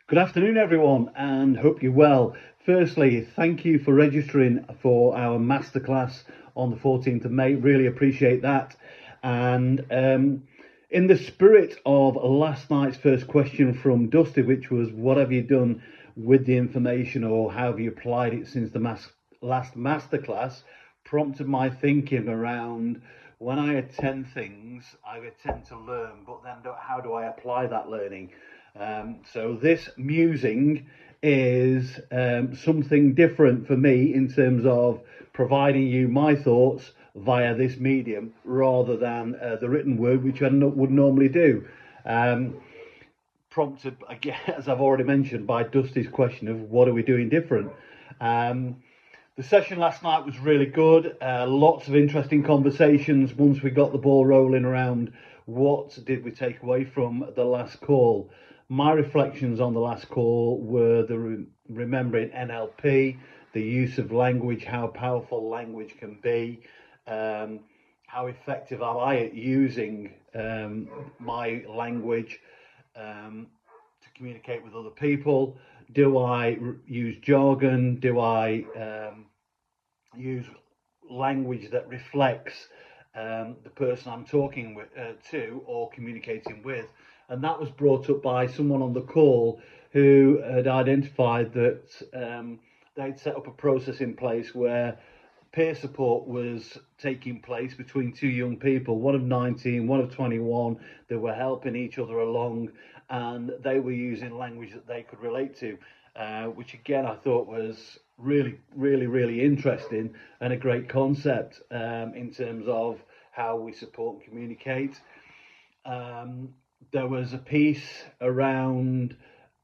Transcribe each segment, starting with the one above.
Good afternoon, everyone, and hope you're well. Firstly, thank you for registering for our masterclass on the 14th of May. Really appreciate that. And in the spirit of last night's first question from Dusty, which was, what have you done with the information, or how have you applied it since the last masterclass, prompted my thinking around when I attend things, I attend to learn, but then how do I apply that learning? So this musing is something different for me in terms of providing you my thoughts via this medium rather than the written word, which I would normally do. Prompted, again, as I've already mentioned, by Dusty's question of what are we doing different. The session last night was really good. Lots of interesting conversations once we got the ball rolling around what did we take away from the last call. My reflections on the last call were the remembering NLP, the use of language, how powerful language can be, how effective am I at using my language to communicate with other people. Do I use jargon? Do I use language that reflects the person I'm talking to or communicating with? And that was brought up by someone on the call who had identified that they'd set up a process in place where peer support was taking place between two young people, one of 19, one of 21. They were helping each other along, and they were using language that they could relate to, which again I thought was really interesting and a great concept in terms of how we support and communicate. There was a piece around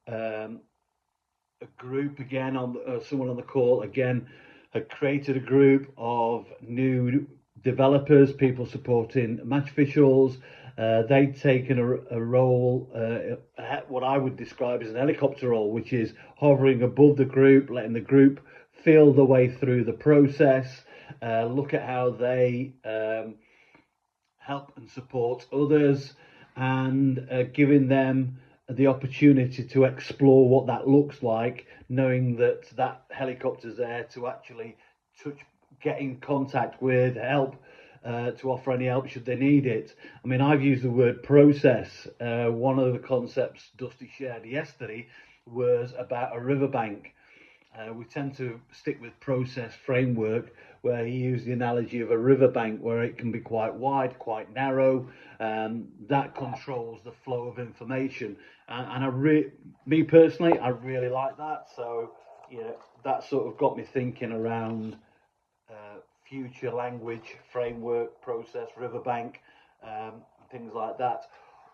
a group again on someone on the call again had created a group of new developers, people supporting match officials. They'd taken a role, what I would describe as an helicopter role, which is hovering above the group, letting the group feel the way through the process, look at how they help and support others, and giving them the opportunity to explore what that looks like, knowing that that helicopter's there to actually get in contact with, help, to offer any help should they need it. I mean, I've used the word process. One of the concepts Dusty shared yesterday was about a riverbank. We tend to stick with process framework, where he used the analogy of a riverbank where it can be quite wide, quite narrow, that controls the flow of information. And me personally, I really like that. So, that sort of got me thinking around future language framework, process, riverbank, things like that.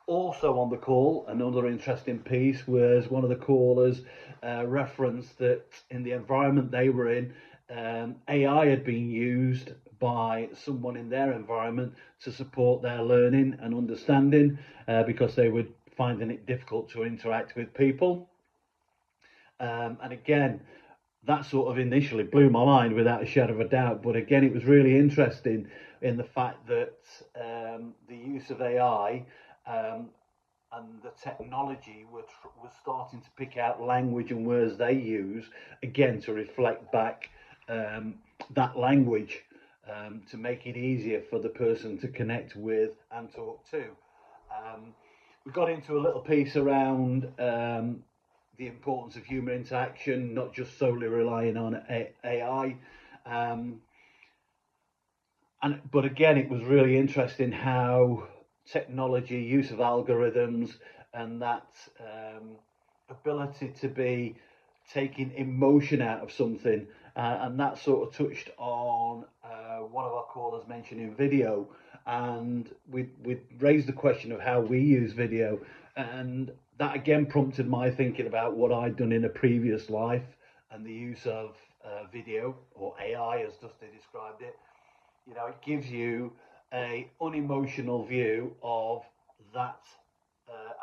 Also on the call, another interesting piece was one of the callers referenced that in the environment they were in, AI had been used by someone in their environment to support their learning and understanding because they were finding it difficult to interact with people. And again, that sort of initially blew my mind without a shadow of a doubt. But again, it was really interesting in the fact that the use of AI and the technology was starting to pick out language and words they use, again, to reflect back that language to make it easier for the person to connect with and talk to. We got into a little piece around the importance of human interaction, not just solely relying on AI. But again, it was really interesting how technology, use of algorithms, and that ability to be taking emotion out of something, and that sort of touched on one of our callers mentioning video, and we raised the question of how we use video, and that again prompted my thinking about what I'd done in a previous life and the use of video, or AI as Dusty described it. It gives you a unemotional view of that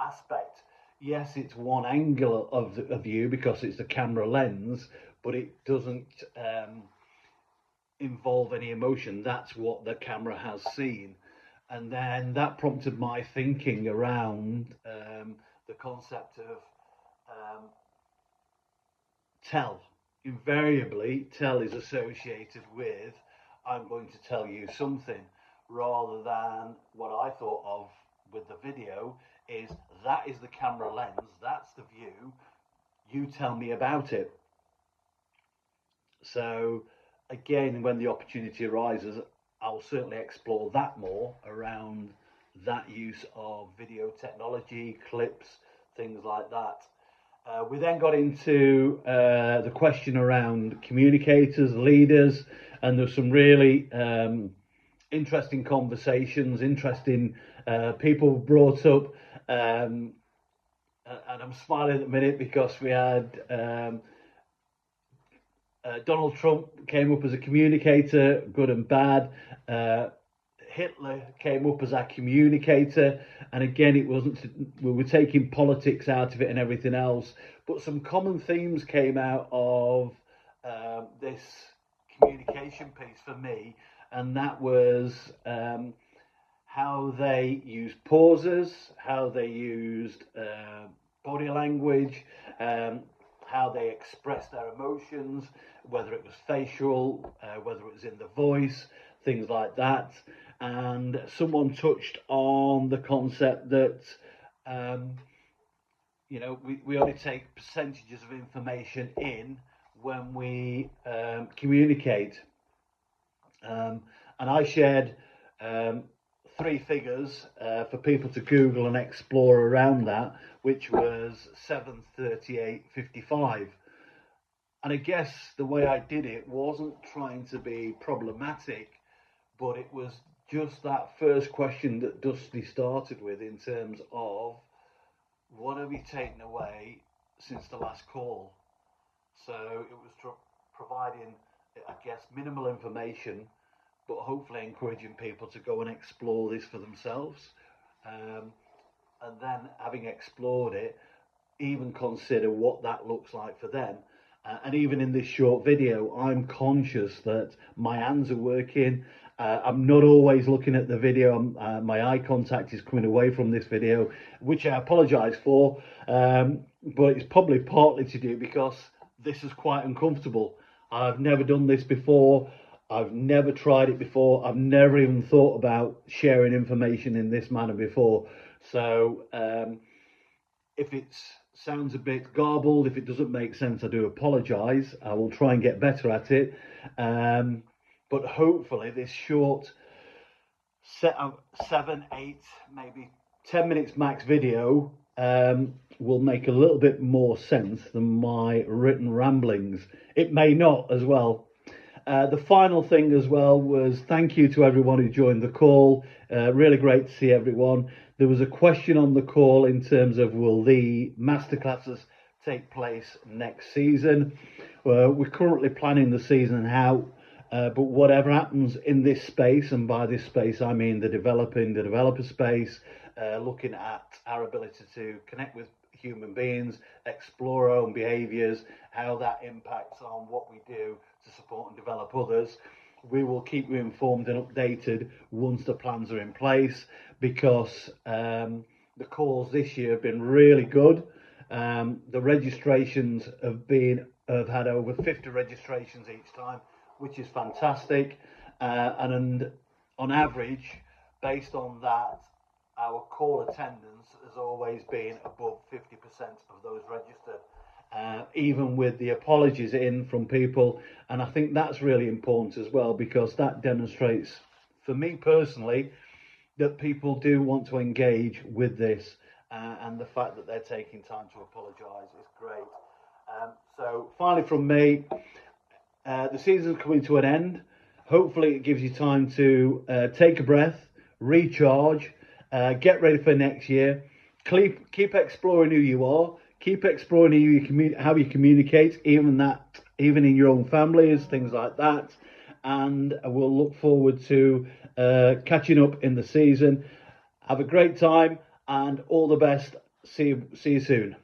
aspect. Yes, it's one angle of the view because it's the camera lens, but it doesn't involve any emotion. That's what the camera has seen. And then that prompted my thinking around the concept of tell. Invariably, tell is associated with I'm going to tell you something, rather than what I thought of with the video is that is the camera lens, that's the view, you tell me about it. So again, when the opportunity arises, I'll certainly explore that more around that use of video technology, clips, things like that. We then got into the question around communicators, leaders, and there's some really interesting conversations, interesting people brought up. And I'm smiling at the minute because we had Donald Trump came up as a communicator, good and bad. Hitler came up as our communicator, and again, it wasn't. We were taking politics out of it and everything else, but some common themes came out of this communication piece for me, and that was how they used pauses, how they used body language, how they expressed their emotions, whether it was facial, whether it was in the voice, things like that. And someone touched on the concept that we only take percentages of information in when we communicate. And I shared 3 figures for people to Google and explore around that, which was 7, 38, 55. And I guess the way I did it wasn't trying to be problematic, but it was just that first question that Dusty started with in terms of what have you taken away since the last call? So it was providing, I guess, minimal information, but hopefully encouraging people to go and explore this for themselves. And then having explored it, even consider what that looks like for them. And even in this short video, I'm conscious that my hands are working. I'm not always looking at the video. My eye contact is coming away from this video, which I apologise for. But it's probably partly to do because this is quite uncomfortable. I've never done this before. I've never tried it before. I've never even thought about sharing information in this manner before. So if it sounds a bit garbled, if it doesn't make sense, I do apologise. I will try and get better at it. But hopefully this short set of 7, 8, maybe 10 minutes max video will make a little bit more sense than my written ramblings. It may not as well. The final thing as well was thank you to everyone who joined the call. Really great to see everyone. There was a question on the call in terms of will the masterclasses take place next season. We're currently planning the season out, but whatever happens in this space, and by this space I mean the developer space, looking at our ability to connect with human beings, explore our own behaviours, how that impacts on what we do to support and develop others. We will keep you informed and updated once the plans are in place, because the calls this year have been really good. The registrations have had over 50 registrations each time, which is fantastic. And on average, based on that, our call attendance has always been above 50% of those registered. Even with the apologies in from people, and I think that's really important as well, because that demonstrates, for me personally, that people do want to engage with this, and the fact that they're taking time to apologise is great. So finally from me, the season's coming to an end. Hopefully it gives you time to take a breath, recharge, get ready for next year, keep exploring who you are. Keep exploring how you communicate, even in your own families, things like that. And we'll look forward to catching up in the season. Have a great time and all the best. See you soon.